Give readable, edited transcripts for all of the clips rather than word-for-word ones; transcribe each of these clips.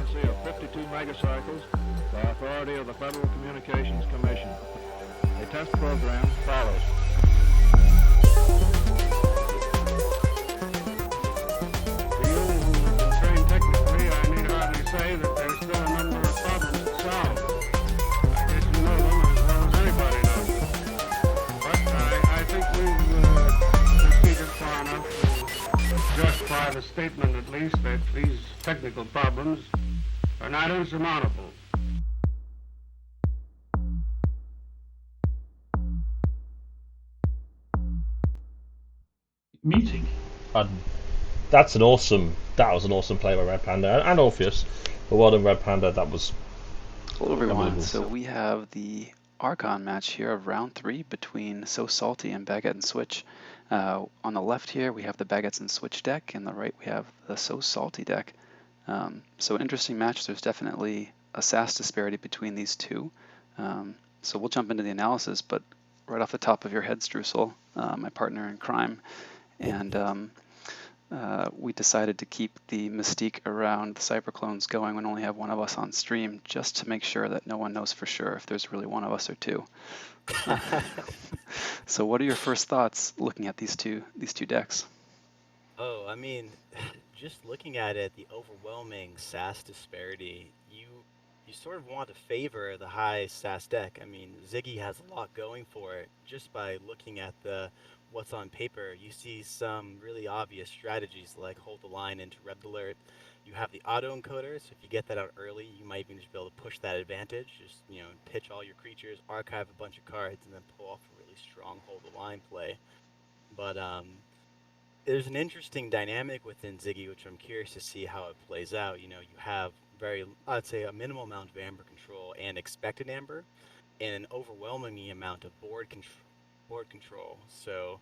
frequency of 52 megacycles by authority of the Federal Communications Commission. A test program follows. To you who have been trained technically, I need hardly say that there's still a number of problems to solve. I guess you know them as well as anybody knows them. But I think we've proceeded far enough to justify the statement, at least, that these technical problems are not insurmountable. Meeting. And that was an awesome play by Red Panda and Orpheus. But well done, Red Panda. That was Hello everyone, unbelievable. so we have the Archon match here of round 3 between So Salty and Baguette and Switch. On the left here we have the Baguettes and Switch deck, and the right we have the So Salty deck. So an interesting match. There's definitely a SAS disparity between these two. So we'll jump into the analysis, but right off the top of your head, Streusel, my partner in crime, and we decided to keep the mystique around the cyberclones going and only have one of us on stream, just to make sure that no one knows for sure if there's really one of us or two. So what are your first thoughts looking at these two decks? Oh, I mean, just looking at it, the overwhelming SAS disparity, you sort of want to favor the high SAS deck. I mean, Ziggy has a lot going for it. Just by looking at what's on paper, you see some really obvious strategies like hold the line into Red Alert. You have the auto encoder, so if you get that out early, you might even just be able to push that advantage. Just, pitch all your creatures, archive a bunch of cards, and then pull off a really strong hold the line play. But there's an interesting dynamic within Ziggy, which I'm curious to see how it plays out. You have I'd say a minimal amount of amber control and expected amber, and an overwhelming amount of board control. So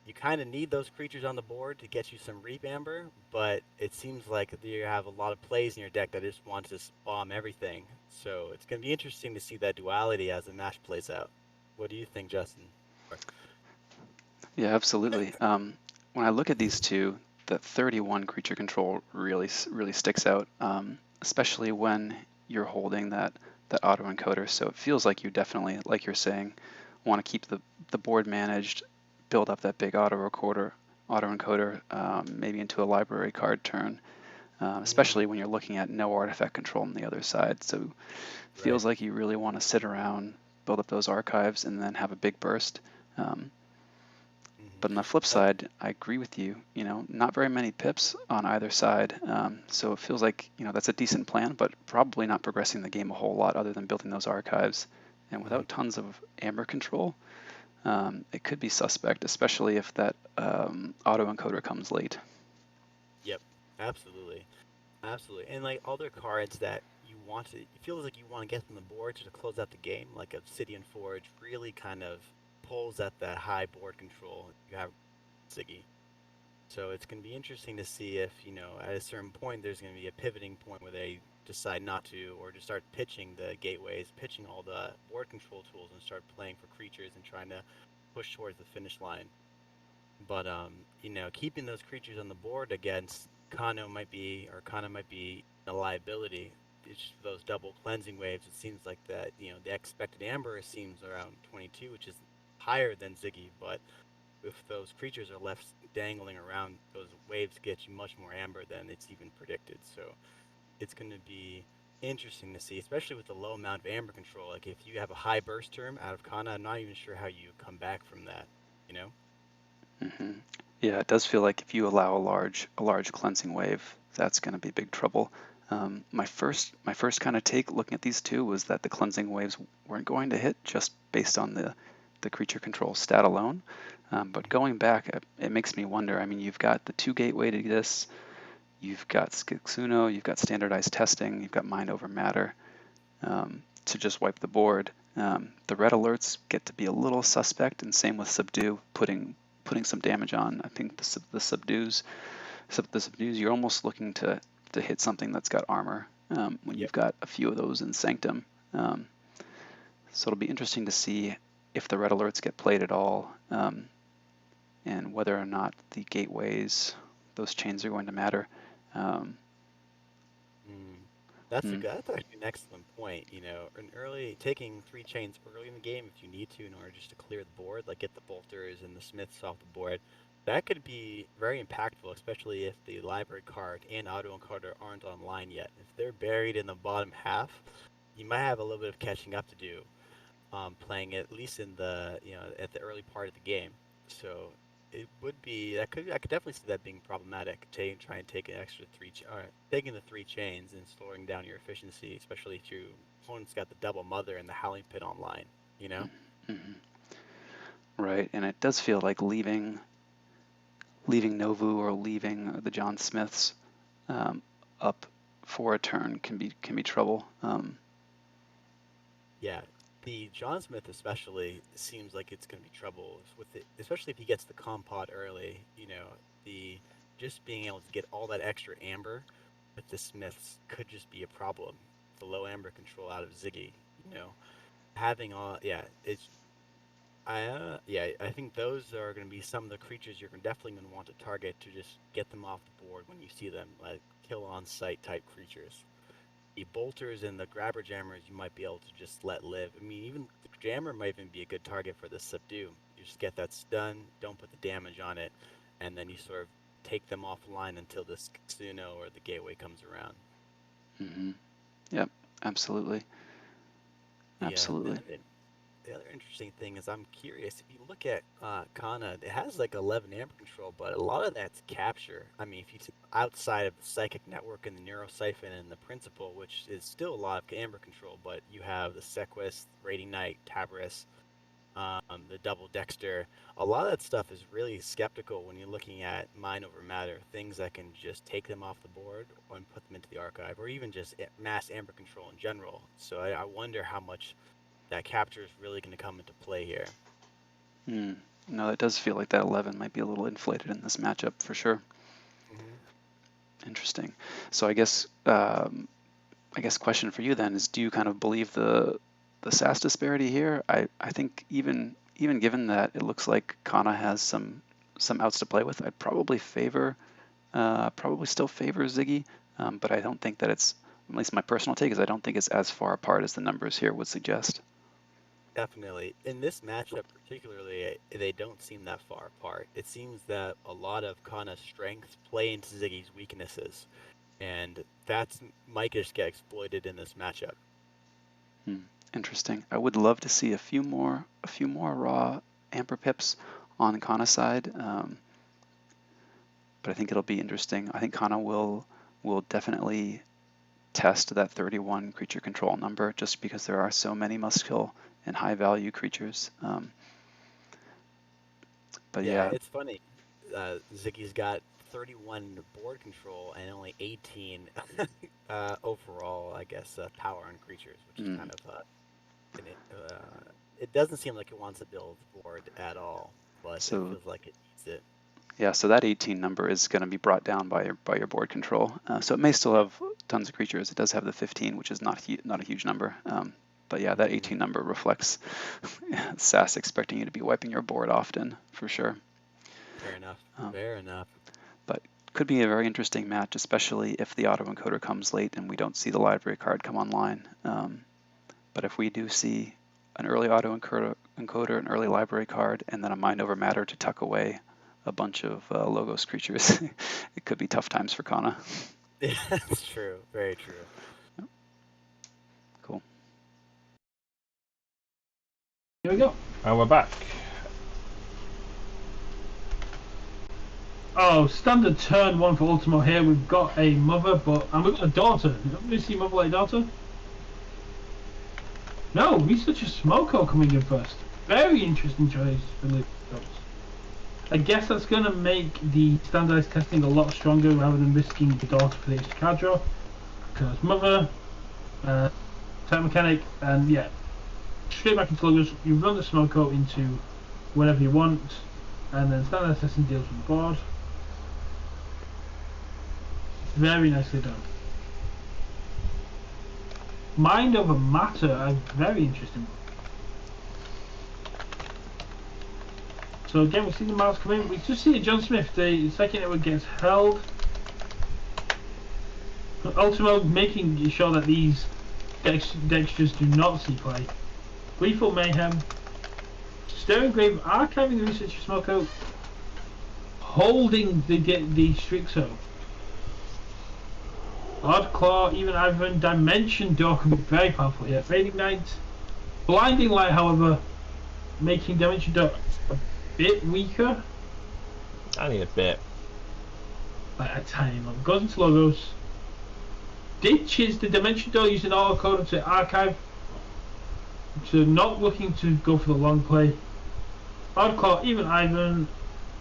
you kind of need those creatures on the board to get you some Reap Amber, but it seems like you have a lot of plays in your deck that just want to bomb everything. So it's going to be interesting to see that duality as the match plays out. What do you think, Justin? Yeah, absolutely. When I look at these two, the 31 creature control really sticks out, especially when you're holding that auto encoder. So it feels like you definitely, like you're saying, want to keep the board managed, build up that big auto encoder, maybe into a library card turn, especially when you're looking at no artifact control on the other side. So it feels like you really want to sit around, build up those archives, and then have a big burst. But on the flip side, I agree with you, not very many pips on either side. So it feels like, that's a decent plan, but probably not progressing the game a whole lot other than building those archives. And without tons of amber control, it could be suspect, especially if that auto encoder comes late. Yep, absolutely. And like other cards that it feels like you want to get from the board to close out the game, like Obsidian Forge really kind of pulls at that high board control you have Ziggy. So it's going to be interesting to see if, at a certain point there's going to be a pivoting point where they decide not to, or just start pitching the gateways, pitching all the board control tools, and start playing for creatures and trying to push towards the finish line. But keeping those creatures on the board against Kano might be a liability. It's just those double cleansing waves. It seems like that the expected amber seems around 22, which is higher than Ziggy, but if those creatures are left dangling around, those waves get you much more amber than it's even predicted. So it's going to be interesting to see, especially with the low amount of amber control. Like if you have a high burst term out of Kana, I'm not even sure how you come back from that. Yeah, it does feel like if you allow a large cleansing wave, that's going to be big trouble. My first kind of take looking at these two was that the cleansing waves weren't going to hit just based on the creature control stat alone. But going back, it makes me wonder. I mean, you've got the 2 gateway to this, you've got Skixuno, you've got standardized testing, you've got mind over matter to just wipe the board. The red alerts get to be a little suspect, and same with subdue, putting some damage on. I think the subdues, you're almost looking to hit something that's got armor when you've got a few of those in Sanctum. So it'll be interesting to see if the red alerts get played at all, and whether or not the gateways, those chains are going to matter. That's that's actually an excellent point. You know, taking 3 chains early in the game if you need to in order just to clear the board, like get the bolters and the smiths off the board. That could be very impactful, especially if the library card and auto encoder aren't online yet. If they're buried in the bottom half, you might have a little bit of catching up to do, playing at least in the at the early part of the game. So it would be I could definitely see that being problematic. Try and take an extra taking the 3 chains and slowing down your efficiency, especially if your opponent's got the double mother and the howling pit online. You know. Mm-hmm. Right, and it does feel like leaving Novu or leaving the John Smiths up for a turn can be trouble. Yeah, the John Smith especially seems like it's going to be trouble with it, especially if he gets the compod early. You know, the just being able to get all that extra amber with the Smiths could just be a problem. The low amber control out of Ziggy, you know, having all I think those are going to be some of the creatures you're definitely going to want to target to just get them off the board when you see them, like kill on sight type creatures. The bolters and the grabber jammers you might be able to just let live. I mean, even the jammer might even be a good target for the subdue. You just get that stun, don't put the damage on it, and then you sort of take them offline until this Kasuno or the gateway comes around. Mm-hmm. Yep, absolutely. Absolutely. The other interesting thing is I'm curious, if you look at Kana, it has like 11 amber control, but a lot of that's capture. I mean, if you outside of the psychic network and the neurosiphon and the principal, which is still a lot of amber control, but you have the Sequest, Raiding Knight, Tabris, the double Dexter. A lot of that stuff is really skeptical when you're looking at mind over matter, things that can just take them off the board and put them into the archive, or even just mass amber control in general. So I wonder how much that capture is really going to come into play here. No, it does feel like that 11 might be a little inflated in this matchup for sure. Mm-hmm. Interesting. So I guess question for you then is, do you kind of believe the SAS disparity here? I think even given that it looks like Kana has some outs to play with, I'd probably still favor Ziggy, but I don't think that it's, at least my personal take is, I don't think it's as far apart as the numbers here would suggest. Definitely. In this matchup particularly, they don't seem that far apart. It seems that a lot of Kana's strengths play into Ziggy's weaknesses, and that might just get exploited in this matchup. Interesting. I would love to see a few more raw amber pips on Kana's side, but I think it'll be interesting. I think Kana will definitely test that 31 creature control number, just because there are so many must-kill and high-value creatures. But yeah, it's funny. Ziggy's got 31 board control and only 18 overall, I guess, power on creatures, which is kind of it doesn't seem like it wants to build board at all, but it feels like it needs it. Yeah, so that 18 number is going to be brought down by your board control. So it may still have tons of creatures. It does have the 15, which is not a huge number. But yeah, that 18 number reflects SAS expecting you to be wiping your board often, for sure. Fair enough. Fair enough. But could be a very interesting match, especially if the autoencoder comes late and we don't see the library card come online. But if we do see an early autoencoder, an early library card, and then a mind over matter to tuck away a bunch of Logos creatures, it could be tough times for Kana. Yeah, that's true. Very true. Yep. Cool. Here we go. And we're back. Oh, standard turn 1 for Ultimo here. We've got a mother, and we've got a daughter. Haven't we seen mother like daughter? No, Researcher Smoko coming in first. Very interesting choice for the adults. I guess that's going to make the standardized testing a lot stronger rather than risking the daughter for the extra card draw. Because mother, time mechanic, and yeah, straight back into Logos. You run the Smoko into whenever you want, and then standardized testing deals with the board. Very nicely done. Mind over matter, a very interesting. So again, we see the mouse come in. We just see John Smith. The second network gets held. Ultimo making sure that these dexters do not see play. Lethal Mayhem. Stirring Grave, archiving the research for Smoko. Holding the Strixo. Odd Claw, even Ivan, Dimension Door can be very powerful here. Fading Night. Blinding Light, however, making Dimension Door a bit weaker. Only a bit. Like a tiny amount. Goes into Logos. Ditches the Dimension Door using Auto Coder to archive. So not looking to go for the long play. Odd Claw, even Ivan,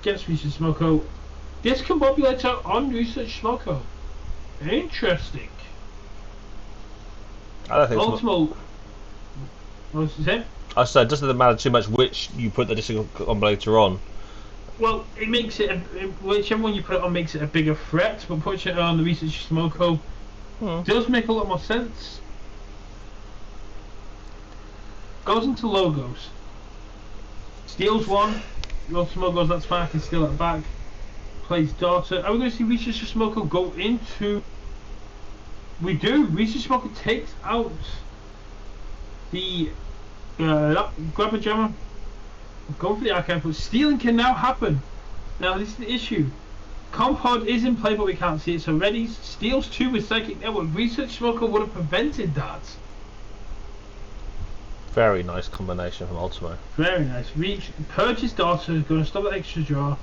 gets Research Smoko. Discombobulator on Research Smoko. Interesting. I don't think Ultimo. What was you say? I said it doesn't matter too much which you put the discombobulator on. Well, it makes it whichever one you put it on makes it a bigger threat, but putting it on the Research Smoko does make a lot more sense. Goes into Logos. Steals one. Ultimo goes, that's fine, I can steal it back. Plays Daughter. Are we going to see Research Smoko go into... We do. Research Smoko takes out the Grabber Jammer. Go for the archive, but stealing can now happen. Now this is the issue. Compod is in play, but we can't see it. So Ready steals 2 with Psychic Network. Research Smoko would have prevented that. Very nice combination from Ultimo. Very nice. Purges Daughter is going to stop that extra draw.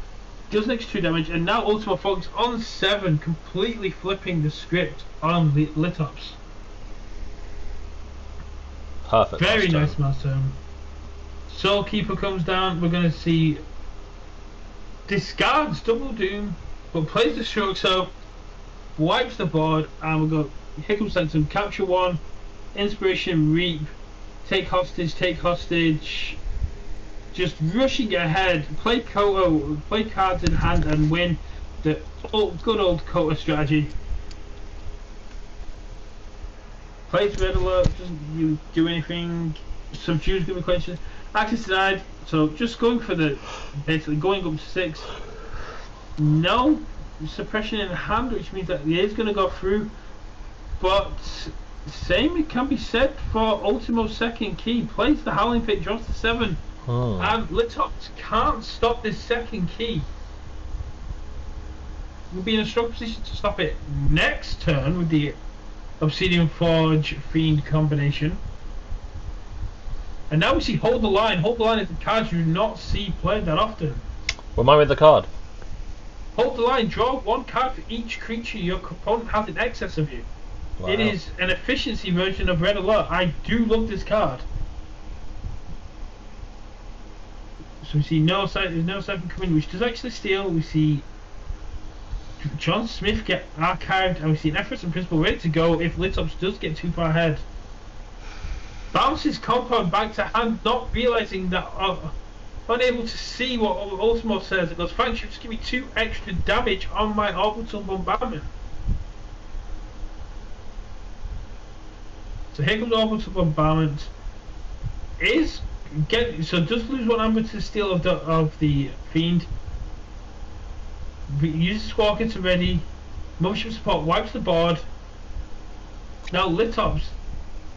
Deals an extra 2 damage, and now Ultimo focus on 7, completely flipping the script on the Litops. Perfect. Very nice mouse turn. Soul Keeper comes down. We're going to see discards Double Doom, but plays the stroke, so wipes the board, and we'll go. Here comes Sanctum. Capture 1, Inspiration, Reap, take hostage. Just rushing ahead, play KOTE, play cards in hand, and win the good old KOTE strategy. Plays Red Alert, doesn't really do anything. Subdues gonna be question. Access denied, so just going for the basically going up to 6. No suppression in hand, which means that he is gonna go through. But same it can be said for Ultimo's second key. Plays the Howling Pit, drops to 7. And Litops can't stop this second key. We'll be in a strong position to stop it next turn with the Obsidian Forge Fiend combination. And now we see Hold the Line. Hold the Line is a card you do not see played that often. Remind me of the card. Hold the Line, draw 1 card for each creature your opponent has in excess of you. Wow. It is an efficiency version of Red Alert. I do love this card. So we see no Siphon coming, which does actually steal. We see John Smith get archived, and we see an Efforts and Principle ready to go if Litops does get too far ahead. Bounces Compound back to hand, not realising that, unable to see what Ultimo says. It goes, thanks, you just give me 2 extra damage on my Orbital Bombardment. So here comes Orbital Bombardment. So does lose 1 amber to steal of the Fiend. Uses Squawk into Ready. Motion Support wipes the board. Now Litops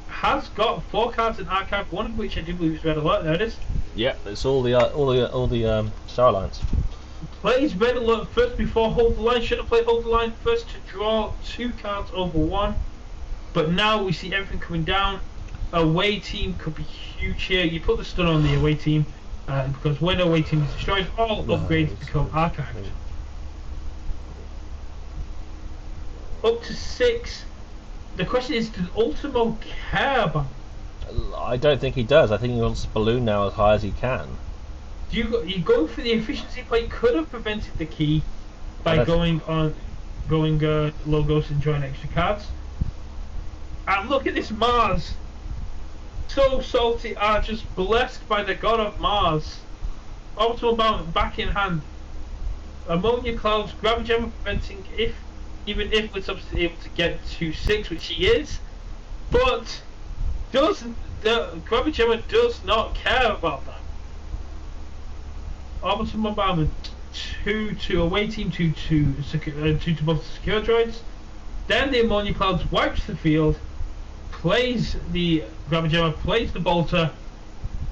has got 4 cards in archive, one of which I do believe is Red Alert. There it is. Yeah, it's all the Star Lines. Plays Red Alert first before Hold the Line. Should have played Hold the Line first to draw 2 cards over 1. But now we see everything coming down. Away team could be huge here. You put the stun on the away team because when away team is destroyed, all upgrades become archived. Up to 6. The question is, does Ultimo care about it? I don't think he does. I think he wants to balloon now as high as he can. You go for the efficiency play. Could have prevented the key by going Logos and drawing extra cards. And look at this Mars. So salty, are just blessed by the god of Mars. Orbital Bound back in hand. Ammonia Clouds, Grab Gemma preventing even if Litops is able to get to 6, which he is. But Grab Gemma does not care about that. Orbital Bombardment 2 to away team, 2 to both secure droids. Then the Ammonia Clouds wipes the field, plays the Gravigemma, plays the Bolter,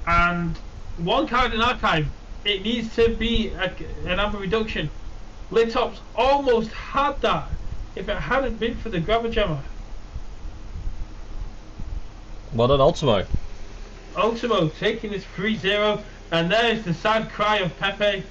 and one card in archive. It needs to be an amber reduction. Litops almost had that if it hadn't been for the Gravigemma. Well done, Ultimo taking this 3-0, and there's the sad cry of Pepe.